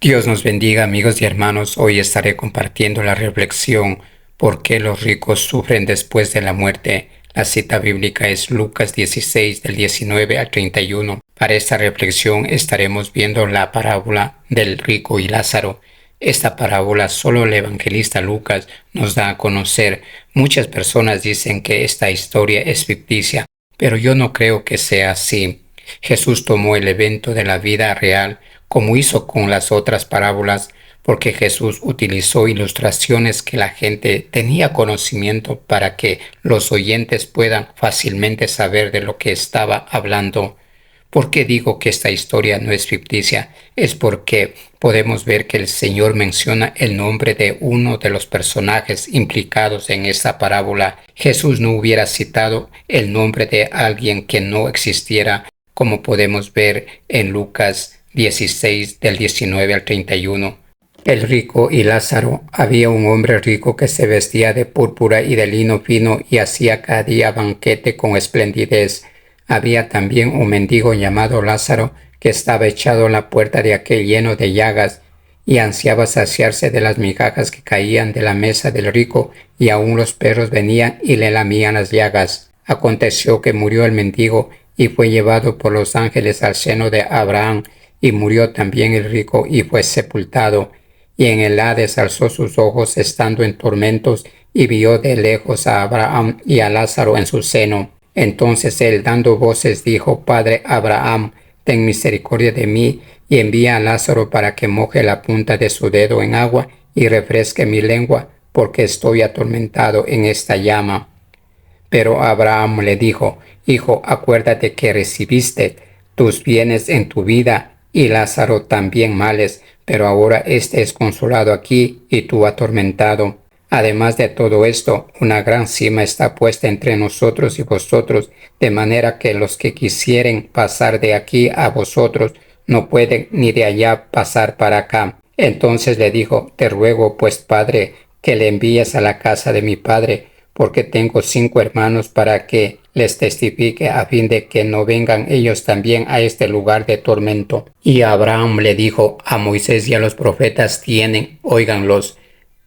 Dios nos bendiga, amigos y hermanos. Hoy estaré compartiendo la reflexión ¿por qué los ricos sufren después de la muerte? La cita bíblica es Lucas 16 del 19 al 31. Para esta reflexión estaremos viendo la parábola del rico y Lázaro. Esta parábola solo el evangelista Lucas nos da a conocer. Muchas personas dicen que esta historia es ficticia, pero yo no creo que sea así. Jesús tomó el evento de la vida real como hizo con las otras parábolas, porque Jesús utilizó ilustraciones que la gente tenía conocimiento para que los oyentes puedan fácilmente saber de lo que estaba hablando. ¿Por qué digo que esta historia no es ficticia? Es porque podemos ver que el Señor menciona el nombre de uno de los personajes implicados en esta parábola. Jesús no hubiera citado el nombre de alguien que no existiera, como podemos ver en Lucas 16 del 19 al 31. El rico y Lázaro. Había un hombre rico que se vestía de púrpura y de lino fino y hacía cada día banquete con esplendidez. Había también un mendigo llamado Lázaro que estaba echado a la puerta de aquel lleno de llagas y ansiaba saciarse de las migajas que caían de la mesa del rico, y aun los perros venían y le lamían las llagas. Aconteció que murió el mendigo y fue llevado por los ángeles al seno de Abraham, y murió también el rico y fue sepultado. Y en el Hades alzó sus ojos estando en tormentos, y vio de lejos a Abraham y a Lázaro en su seno. Entonces él, dando voces, dijo: Padre Abraham, ten misericordia de mí, y envía a Lázaro para que moje la punta de su dedo en agua y refresque mi lengua, porque estoy atormentado en esta llama. Pero Abraham le dijo: Hijo, acuérdate que recibiste tus bienes en tu vida, y Lázaro también males, pero ahora éste es consolado aquí y tú atormentado. Además de todo esto, una gran cima está puesta entre nosotros y vosotros, de manera que los que quisieren pasar de aquí a vosotros no pueden, ni de allá pasar para acá. Entonces le dijo: Te ruego, pues, Padre, que le envíes a la casa de mi padre, porque tengo 5 hermanos, para que les testifique, a fin de que no vengan ellos también a este lugar de tormento. Y Abraham le dijo: A Moisés y a los profetas tienen, óiganlos.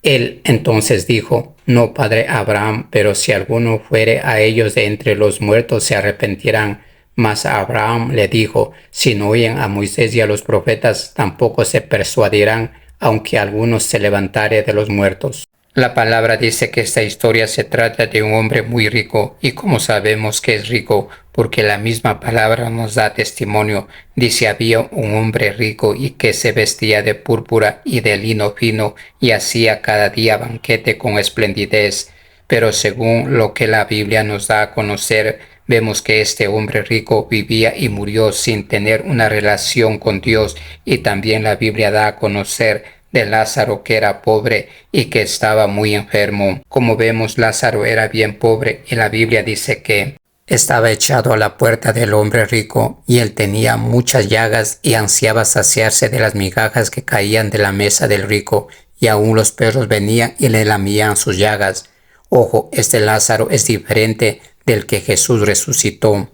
Él entonces dijo: No, padre Abraham, pero si alguno fuere a ellos de entre los muertos, se arrepentirán. Mas Abraham le dijo: Si no oyen a Moisés y a los profetas, tampoco se persuadirán, aunque alguno se levantare de los muertos. La palabra dice que esta historia se trata de un hombre muy rico. ¿Y cómo sabemos que es rico? Porque la misma palabra nos da testimonio. Dice: había un hombre rico y que se vestía de púrpura y de lino fino y hacía cada día banquete con esplendidez. Pero según lo que la Biblia nos da a conocer, vemos que este hombre rico vivía y murió sin tener una relación con Dios, y también la Biblia da a conocer de Lázaro, que era pobre y que estaba muy enfermo. Como vemos, Lázaro era bien pobre, y la Biblia dice que estaba echado a la puerta del hombre rico, y él tenía muchas llagas y ansiaba saciarse de las migajas que caían de la mesa del rico, y aun los perros venían y le lamían sus llagas. Ojo, este Lázaro es diferente del que Jesús resucitó.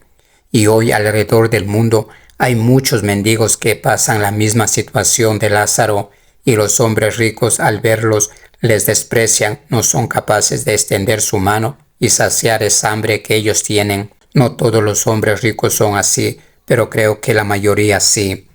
Y hoy alrededor del mundo hay muchos mendigos que pasan la misma situación de Lázaro, y los hombres ricos, al verlos, les desprecian, no son capaces de extender su mano y saciar esa hambre que ellos tienen. No todos los hombres ricos son así, pero creo que la mayoría sí.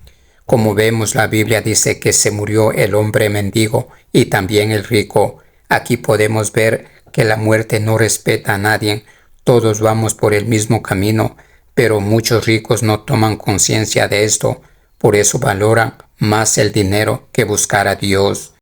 Como vemos, la Biblia dice que se murió el hombre mendigo y también el rico. Aquí podemos ver que la muerte no respeta a nadie. Todos vamos por el mismo camino, pero muchos ricos no toman conciencia de esto. Por eso valoran más el dinero que buscar a Dios.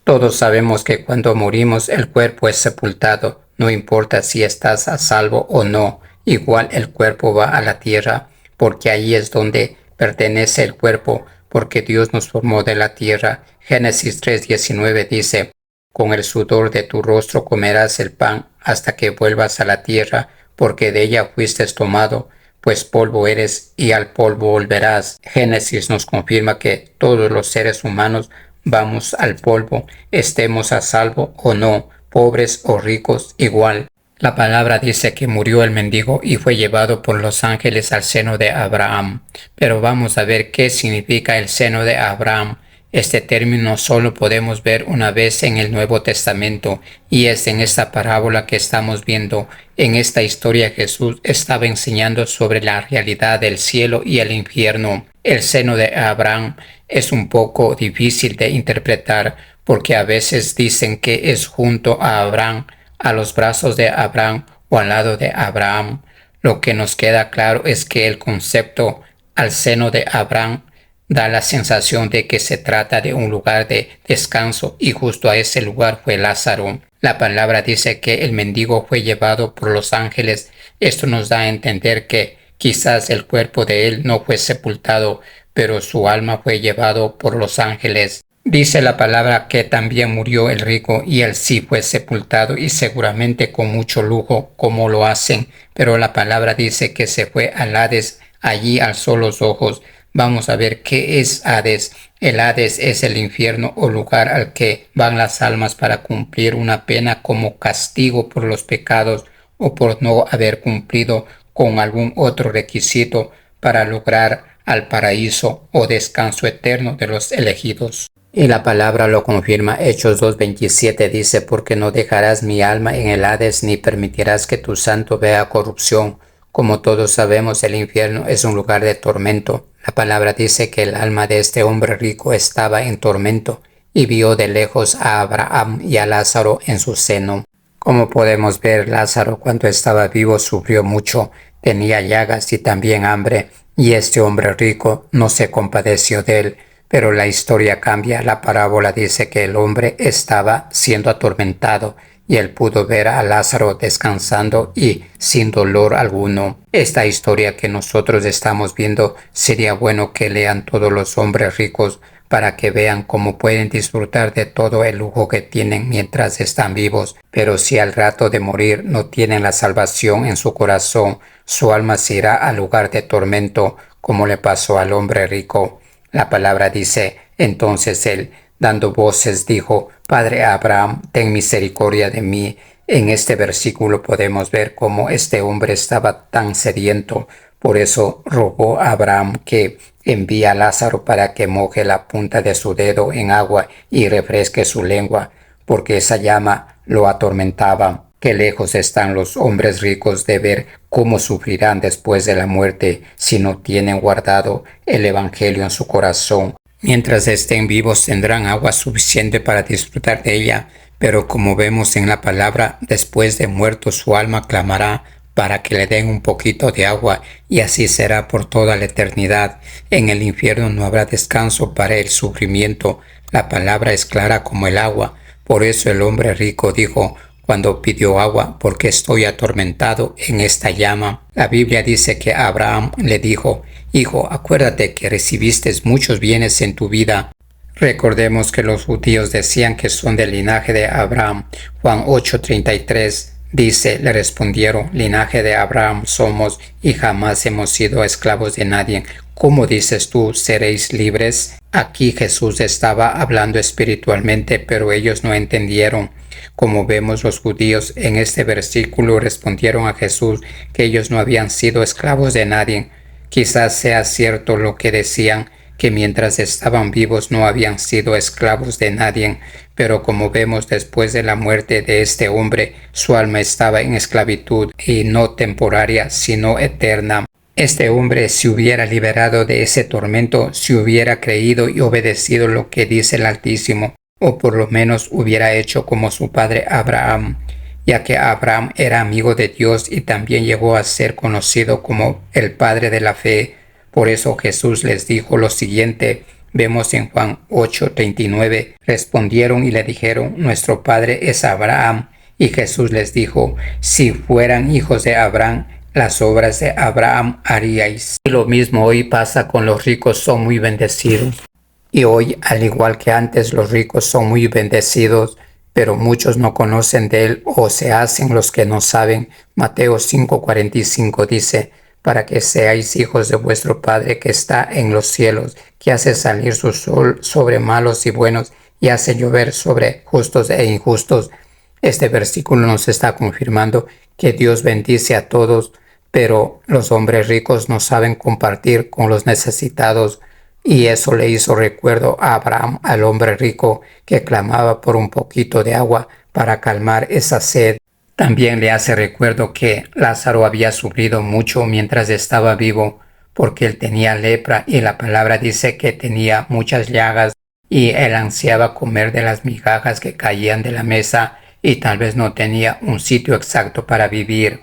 Todos sabemos que cuando morimos el cuerpo es sepultado. No importa si estás a salvo o no, igual el cuerpo va a la tierra, porque ahí es donde pertenece el cuerpo, porque Dios nos formó de la tierra. Génesis 3:19 dice: Con el sudor de tu rostro comerás el pan hasta que vuelvas a la tierra, porque de ella fuiste tomado, pues polvo eres y al polvo volverás. Génesis nos confirma que todos los seres humanos vamos al polvo, estemos a salvo o no, pobres o ricos, igual. La palabra dice que murió el mendigo y fue llevado por los ángeles al seno de Abraham. Pero vamos a ver qué significa el seno de Abraham. Este término solo podemos ver una vez en el Nuevo Testamento y es en esta parábola que estamos viendo. En esta historia Jesús estaba enseñando sobre la realidad del cielo y el infierno. El seno de Abraham es un poco difícil de interpretar porque a veces dicen que es junto a Abraham, a los brazos de Abraham o al lado de Abraham. Lo que nos queda claro es que el concepto al seno de Abraham da la sensación de que se trata de un lugar de descanso y justo a ese lugar fue Lázaro. La palabra dice que el mendigo fue llevado por los ángeles. Esto nos da a entender que quizás el cuerpo de él no fue sepultado, pero su alma fue llevado por los ángeles. Dice la palabra que también murió el rico y él sí fue sepultado y seguramente con mucho lujo como lo hacen, pero la palabra dice que se fue al Hades, allí alzó los ojos. Vamos a ver qué es Hades. El Hades es el infierno o lugar al que van las almas para cumplir una pena como castigo por los pecados o por no haber cumplido con algún otro requisito para lograr al paraíso o descanso eterno de los elegidos. Y la palabra lo confirma. Hechos 2:27 dice: porque no dejarás mi alma en el Hades, ni permitirás que tu santo vea corrupción. Como todos sabemos, el infierno es un lugar de tormento. La palabra dice que el alma de este hombre rico estaba en tormento y vio de lejos a Abraham y a Lázaro en su seno. Como podemos ver, Lázaro cuando estaba vivo sufrió mucho, tenía llagas y también hambre, y este hombre rico no se compadeció de él. Pero la historia cambia. La parábola dice que el hombre estaba siendo atormentado y él pudo ver a Lázaro descansando y sin dolor alguno. Esta historia que nosotros estamos viendo sería bueno que lean todos los hombres ricos para que vean cómo pueden disfrutar de todo el lujo que tienen mientras están vivos. Pero si al rato de morir no tienen la salvación en su corazón, su alma se irá al lugar de tormento, como le pasó al hombre rico. La palabra dice: entonces él, dando voces, dijo: Padre Abraham, ten misericordia de mí. En este versículo podemos ver cómo este hombre estaba tan sediento. Por eso rogó a Abraham que envíe a Lázaro para que moje la punta de su dedo en agua y refresque su lengua, porque esa llama lo atormentaba. Qué lejos están los hombres ricos de ver cómo sufrirán después de la muerte si no tienen guardado el Evangelio en su corazón. Mientras estén vivos tendrán agua suficiente para disfrutar de ella, pero como vemos en la palabra, después de muerto su alma clamará para que le den un poquito de agua, y así será por toda la eternidad. En el infierno no habrá descanso para el sufrimiento. La palabra es clara como el agua. Por eso el hombre rico dijo cuando pidió agua: porque estoy atormentado en esta llama. La Biblia dice que Abraham le dijo: Hijo, acuérdate que recibiste muchos bienes en tu vida. Recordemos que los judíos decían que son del linaje de Abraham. Juan 8:33 dice: le respondieron: linaje de Abraham somos y jamás hemos sido esclavos de nadie. ¿Cómo dices tú, seréis libres? Aquí Jesús estaba hablando espiritualmente, pero ellos no entendieron. Como vemos, los judíos en este versículo respondieron a Jesús que ellos no habían sido esclavos de nadie. Quizás sea cierto lo que decían, que mientras estaban vivos no habían sido esclavos de nadie, pero como vemos después de la muerte de este hombre, su alma estaba en esclavitud y no temporaria, sino eterna. Este hombre se hubiera liberado de ese tormento si hubiera creído y obedecido lo que dice el Altísimo, o por lo menos hubiera hecho como su padre Abraham, ya que Abraham era amigo de Dios y también llegó a ser conocido como el padre de la fe. Por eso Jesús les dijo lo siguiente, vemos en Juan 8:39, respondieron y le dijeron: nuestro padre es Abraham. Y Jesús les dijo: si fueran hijos de Abraham, las obras de Abraham haríais. Y lo mismo hoy pasa con los ricos, son muy bendecidos. Y hoy, al igual que antes, los ricos son muy bendecidos, pero muchos no conocen de él o se hacen los que no saben. Mateo 5:45 dice: para que seáis hijos de vuestro Padre que está en los cielos, que hace salir su sol sobre malos y buenos y hace llover sobre justos e injustos. Este versículo nos está confirmando que Dios bendice a todos, pero los hombres ricos no saben compartir con los necesitados. Y eso le hizo recuerdo a Abraham, al hombre rico que clamaba por un poquito de agua para calmar esa sed. También le hace recuerdo que Lázaro había sufrido mucho mientras estaba vivo, porque él tenía lepra y la palabra dice que tenía muchas llagas y él ansiaba comer de las migajas que caían de la mesa y tal vez no tenía un sitio exacto para vivir.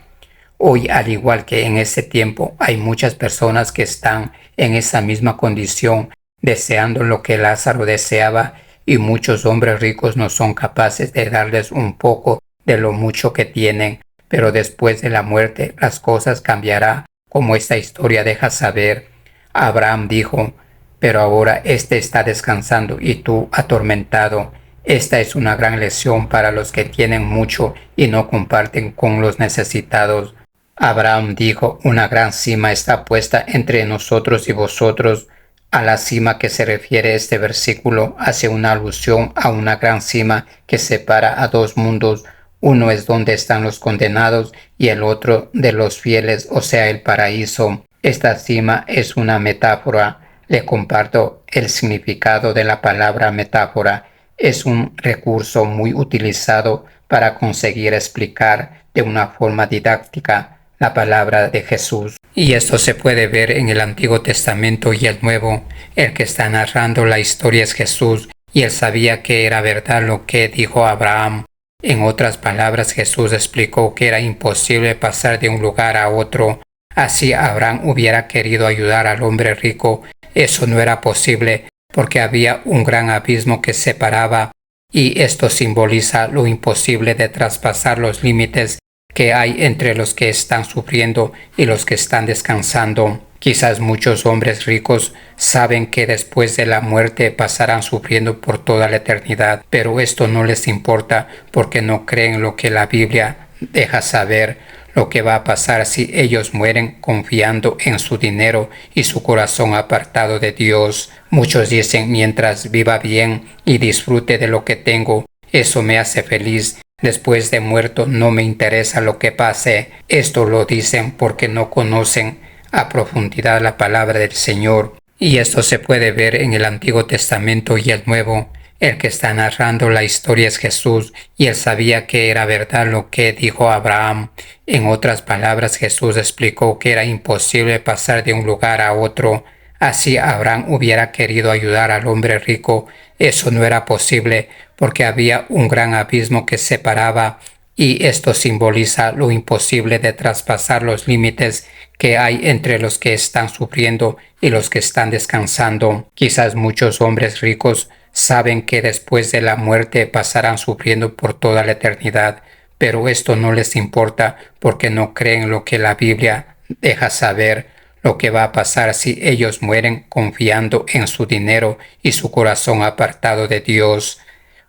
Hoy, al igual que en ese tiempo, hay muchas personas que están en esa misma condición, deseando lo que Lázaro deseaba, y muchos hombres ricos no son capaces de darles un poco de lo mucho que tienen, pero después de la muerte las cosas cambiarán, como esta historia deja saber. Abraham dijo, pero ahora éste está descansando y tú atormentado. Esta es una gran lección para los que tienen mucho y no comparten con los necesitados. Abraham dijo, una gran cima está puesta entre nosotros y vosotros. A la cima que se refiere este versículo hace una alusión a una gran cima que separa a dos mundos. Uno es donde están los condenados y el otro de los fieles, o sea, el paraíso. Esta cima es una metáfora. Le comparto el significado de la palabra metáfora. Es un recurso muy utilizado para conseguir explicar de una forma didáctica la palabra de Jesús. Y esto se puede ver en el Antiguo Testamento y el Nuevo. El que está narrando la historia es Jesús, y él sabía que era verdad lo que dijo Abraham. En otras palabras, Jesús explicó que era imposible pasar de un lugar a otro. Así Abraham hubiera querido ayudar al hombre rico. Eso no era posible, porque había un gran abismo que separaba, y esto simboliza lo imposible de traspasar los límites que hay entre los que están sufriendo y los que están descansando. Quizás muchos hombres ricos saben que después de la muerte pasarán sufriendo por toda la eternidad, pero esto no les importa porque no creen lo que la Biblia deja saber, lo que va a pasar si ellos mueren confiando en su dinero y su corazón apartado de Dios. Muchos dicen, mientras viva bien y disfrute de lo que tengo, eso me hace feliz. Después de muerto no me interesa lo que pase. Esto lo dicen porque no conocen a profundidad la palabra del Señor. Y esto se puede ver en el Antiguo Testamento y el Nuevo. El que está narrando la historia es Jesús, y él sabía que era verdad lo que dijo Abraham. En otras palabras, Jesús explicó que era imposible pasar de un lugar a otro. Así Abraham hubiera querido ayudar al hombre rico. Eso no era posible porque había un gran abismo que separaba, y esto simboliza lo imposible de traspasar los límites que hay entre los que están sufriendo y los que están descansando. Quizás muchos hombres ricos saben que después de la muerte pasarán sufriendo por toda la eternidad, pero esto no les importa porque no creen lo que la Biblia deja saber, lo que va a pasar si ellos mueren confiando en su dinero y su corazón apartado de Dios.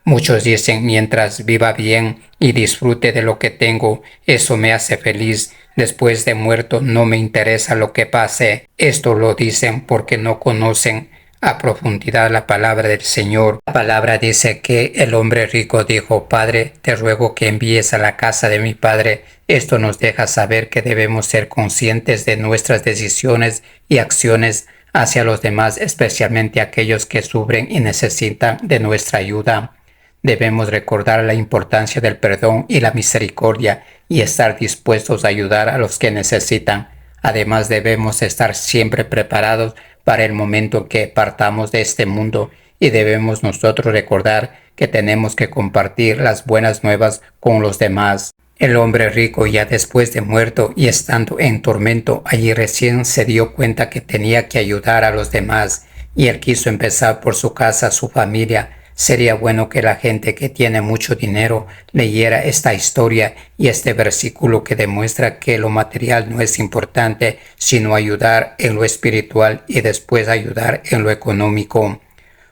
Muchos dicen, mientras viva bien y disfrute de lo que tengo, eso me hace feliz. Después de muerto no me interesa lo que pase. Esto lo dicen porque no conocen a profundidad la palabra del Señor. La palabra dice que el hombre rico dijo, Padre, te ruego que envíes a la casa de mi padre. Esto nos deja saber que debemos ser conscientes de nuestras decisiones y acciones hacia los demás, especialmente aquellos que sufren y necesitan de nuestra ayuda. Debemos recordar la importancia del perdón y la misericordia y estar dispuestos a ayudar a los que necesitan. Además, debemos estar siempre preparados para el momento en que partamos de este mundo, y debemos nosotros recordar que tenemos que compartir las buenas nuevas con los demás. El hombre rico, ya después de muerto y estando en tormento, allí recién se dio cuenta que tenía que ayudar a los demás, y él quiso empezar por su casa, su familia. Sería bueno que la gente que tiene mucho dinero leyera esta historia y este versículo que demuestra que lo material no es importante, sino ayudar en lo espiritual y después ayudar en lo económico.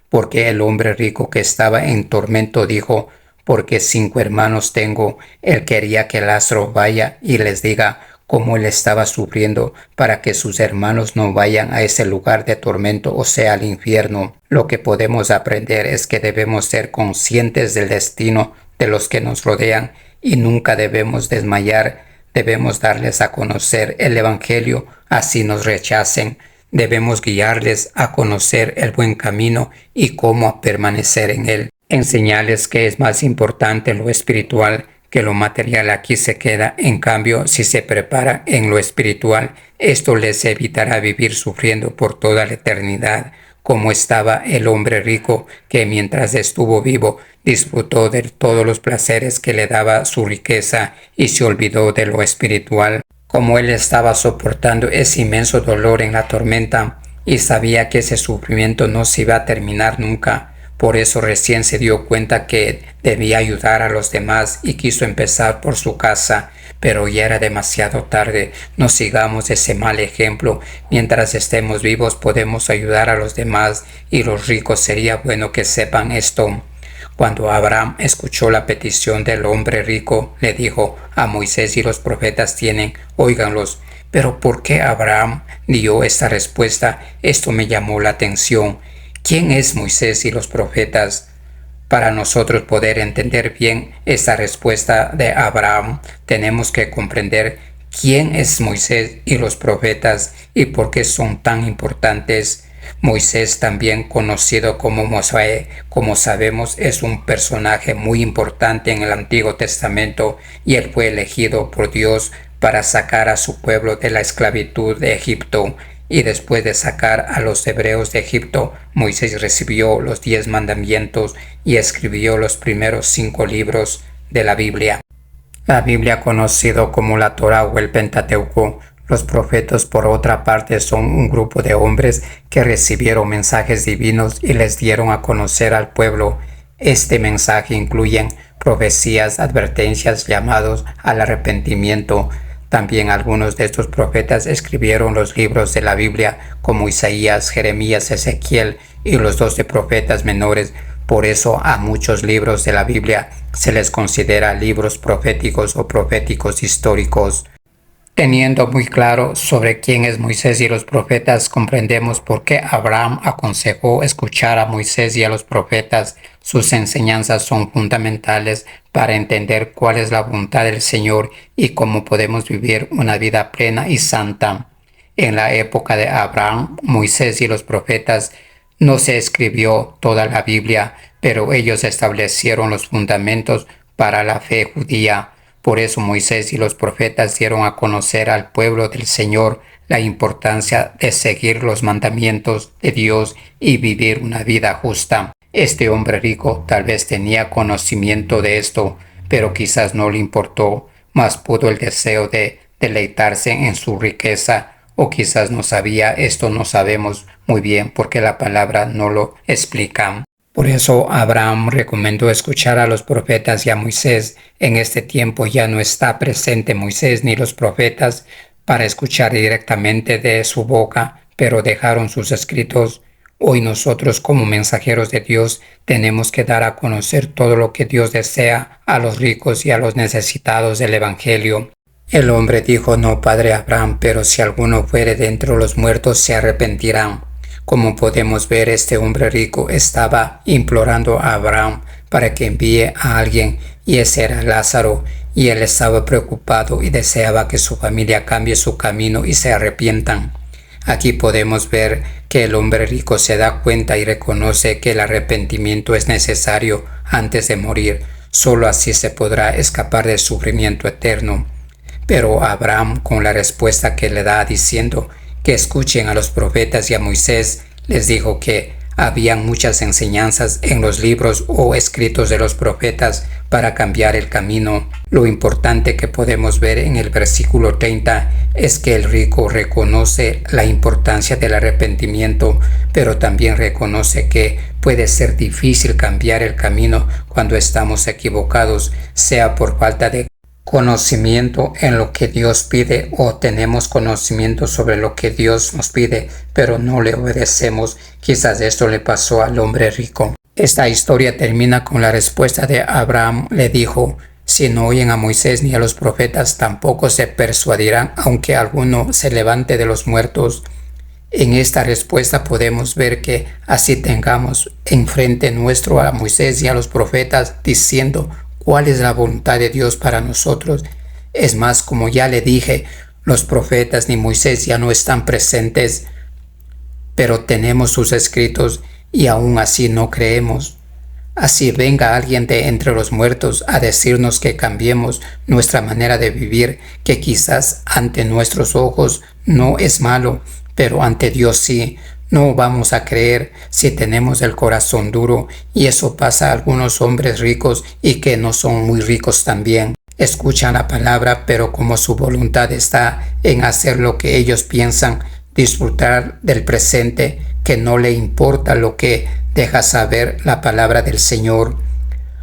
Porque el hombre rico que estaba en tormento dijo, porque 5 hermanos tengo. Él quería que Lázaro vaya y les diga cómo él estaba sufriendo para que sus hermanos no vayan a ese lugar de tormento, o sea, al infierno. Lo que podemos aprender es que debemos ser conscientes del destino de los que nos rodean y nunca debemos desmayar. Debemos darles a conocer el Evangelio, así nos rechacen. Debemos guiarles a conocer el buen camino y cómo permanecer en él. Enseñarles que es más importante lo espiritual que lo material aquí se queda. En cambio, si se prepara en lo espiritual, esto les evitará vivir sufriendo por toda la eternidad, como estaba el hombre rico que mientras estuvo vivo disfrutó de todos los placeres que le daba su riqueza y se olvidó de lo espiritual. Como él estaba soportando ese inmenso dolor en la tormenta y sabía que ese sufrimiento no se iba a terminar nunca, por eso recién se dio cuenta que debía ayudar a los demás y quiso empezar por su casa, pero ya era demasiado tarde. No sigamos ese mal ejemplo. Mientras estemos vivos podemos ayudar a los demás y los ricos sería bueno que sepan esto. Cuando Abraham escuchó la petición del hombre rico, le dijo: a Moisés y los profetas tienen, óiganlos. Pero ¿por qué Abraham dio esta respuesta? Esto me llamó la atención. ¿Quién es Moisés y los profetas? Para nosotros poder entender bien esta respuesta de Abraham, tenemos que comprender quién es Moisés y los profetas y por qué son tan importantes. Moisés, también conocido como Josué, como sabemos, es un personaje muy importante en el Antiguo Testamento y él fue elegido por Dios para sacar a su pueblo de la esclavitud de Egipto. Y después de sacar a los hebreos de Egipto, Moisés recibió los 10 mandamientos y escribió los primeros 5 libros de la Biblia. La Biblia, conocido como la Torá o el Pentateuco. Los profetas, por otra parte, son un grupo de hombres que recibieron mensajes divinos y les dieron a conocer al pueblo. Este mensaje incluye profecías, advertencias, llamados al arrepentimiento. También algunos de estos profetas escribieron los libros de la Biblia, como Isaías, Jeremías, Ezequiel y los 12 profetas menores. Por eso a muchos libros de la Biblia se les considera libros proféticos o proféticos históricos. Teniendo muy claro sobre quién es Moisés y los profetas, comprendemos por qué Abraham aconsejó escuchar a Moisés y a los profetas. Sus enseñanzas son fundamentales para entender cuál es la voluntad del Señor y cómo podemos vivir una vida plena y santa. En la época de Abraham, Moisés y los profetas no se escribió toda la Biblia, pero ellos establecieron los fundamentos para la fe judía. Por eso Moisés y los profetas dieron a conocer al pueblo del Señor la importancia de seguir los mandamientos de Dios y vivir una vida justa. Este hombre rico tal vez tenía conocimiento de esto, pero quizás no le importó, más pudo el deseo de deleitarse en su riqueza, o quizás no sabía. Esto no sabemos muy bien porque la palabra no lo explica. Por eso Abraham recomendó escuchar a los profetas y a Moisés. En este tiempo ya no está presente Moisés ni los profetas para escuchar directamente de su boca, pero dejaron sus escritos. Hoy nosotros, como mensajeros de Dios, tenemos que dar a conocer todo lo que Dios desea a los ricos y a los necesitados del Evangelio. El hombre dijo: no, padre Abraham, pero si alguno fuere de entre los muertos se arrepentirán. Como podemos ver, este hombre rico estaba implorando a Abraham para que envíe a alguien, y ese era Lázaro, y él estaba preocupado y deseaba que su familia cambie su camino y se arrepientan. Aquí podemos ver que el hombre rico se da cuenta y reconoce que el arrepentimiento es necesario antes de morir. Solo así se podrá escapar del sufrimiento eterno. Pero Abraham, con la respuesta que le da diciendo que escuchen a los profetas y a Moisés, les dijo que habían muchas enseñanzas en los libros o escritos de los profetas para cambiar el camino. Lo importante que podemos ver en el versículo 30 es que el rico reconoce la importancia del arrepentimiento, pero también reconoce que puede ser difícil cambiar el camino cuando estamos equivocados, sea por falta de conocimiento en lo que Dios pide o tenemos conocimiento sobre lo que Dios nos pide, pero no le obedecemos. Quizás esto le pasó al hombre rico. Esta historia termina con la respuesta de Abraham. Le dijo: si no oyen a Moisés ni a los profetas, tampoco se persuadirán, aunque alguno se levante de los muertos. En esta respuesta podemos ver que así tengamos enfrente nuestro a Moisés y a los profetas diciendo cuál es la voluntad de Dios para nosotros. Es más, como ya le dije, los profetas ni Moisés ya no están presentes. pero tenemos sus escritos y aún así no creemos. Así venga alguien de entre los muertos a decirnos que cambiemos nuestra manera de vivir, que quizás ante nuestros ojos no es malo, pero ante Dios sí. No vamos a creer si tenemos el corazón duro, y eso pasa a algunos hombres ricos y que no son muy ricos también. Escuchan la palabra, pero como su voluntad está en hacer lo que ellos piensan, disfrutar del presente, que no le importa lo que deja saber la palabra del Señor.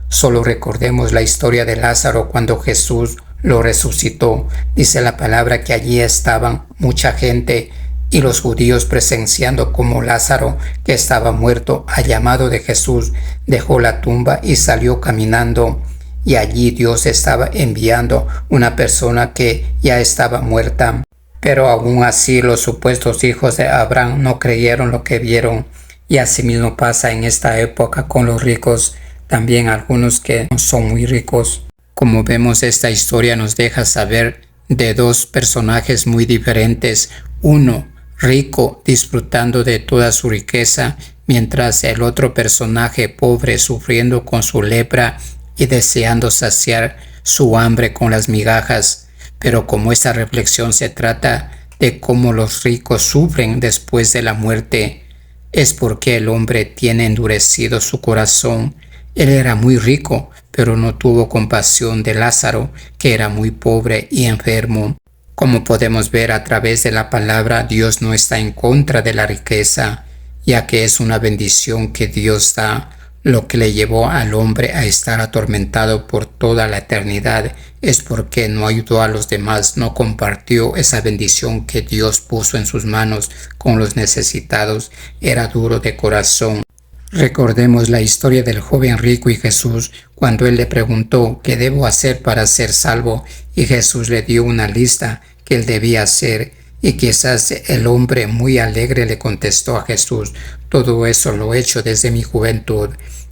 Solo recordemos la historia de Lázaro cuando Jesús lo resucitó. Dice la palabra que allí estaban mucha gente y los judíos presenciando cómo Lázaro, que estaba muerto, a llamado de Jesús, dejó la tumba y salió caminando. Y allí Dios estaba enviando una persona que ya estaba muerta. Pero aún así los supuestos hijos de Abraham no creyeron lo que vieron. Y asimismo pasa en esta época con los ricos, también algunos que no son muy ricos. Como vemos, esta historia nos deja saber de dos personajes muy diferentes. Uno, rico, disfrutando de toda su riqueza, mientras el otro personaje pobre, sufriendo con su lepra y deseando saciar su hambre con las migajas. Pero como esta reflexión se trata de cómo los ricos sufren después de la muerte, es porque el hombre tiene endurecido su corazón. Él era muy rico, pero no tuvo compasión de Lázaro, que era muy pobre y enfermo. Como podemos ver a través de la palabra, Dios no está en contra de la riqueza, ya que es una bendición que Dios da. Lo que le llevó al hombre a estar atormentado por toda la eternidad es porque no ayudó a los demás, no compartió esa bendición que Dios puso en sus manos con los necesitados. Era duro de corazón. Recordemos la historia del joven rico y Jesús, cuando él le preguntó ¿qué debo hacer para ser salvo? Y Jesús le dio una lista que él debía hacer. Y quizás el hombre muy alegre le contestó a Jesús: todo eso lo he hecho desde mi juventud.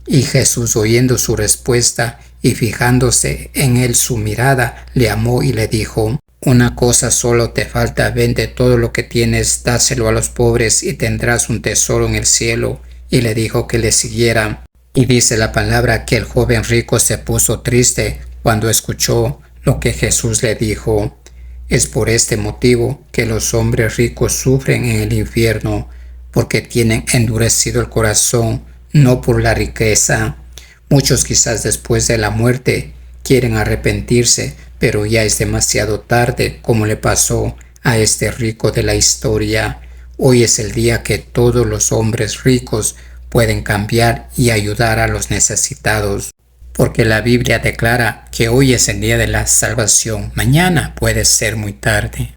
Y Jesús, oyendo su respuesta y fijándose en él su mirada, le amó y le dijo: una cosa solo te falta, vende todo lo que tienes, dáselo a los pobres y tendrás un tesoro en el cielo. Y le dijo que le siguiera. Y dice la palabra que el joven rico se puso triste cuando escuchó lo que Jesús le dijo. Es por este motivo que los hombres ricos sufren en el infierno, porque tienen endurecido el corazón, no por la riqueza. Muchos quizás después de la muerte quieren arrepentirse, pero ya es demasiado tarde, como le pasó a este rico de la historia. Hoy es el día que todos los hombres ricos pueden cambiar y ayudar a los necesitados. Porque la Biblia declara que hoy es el día de la salvación, mañana puede ser muy tarde.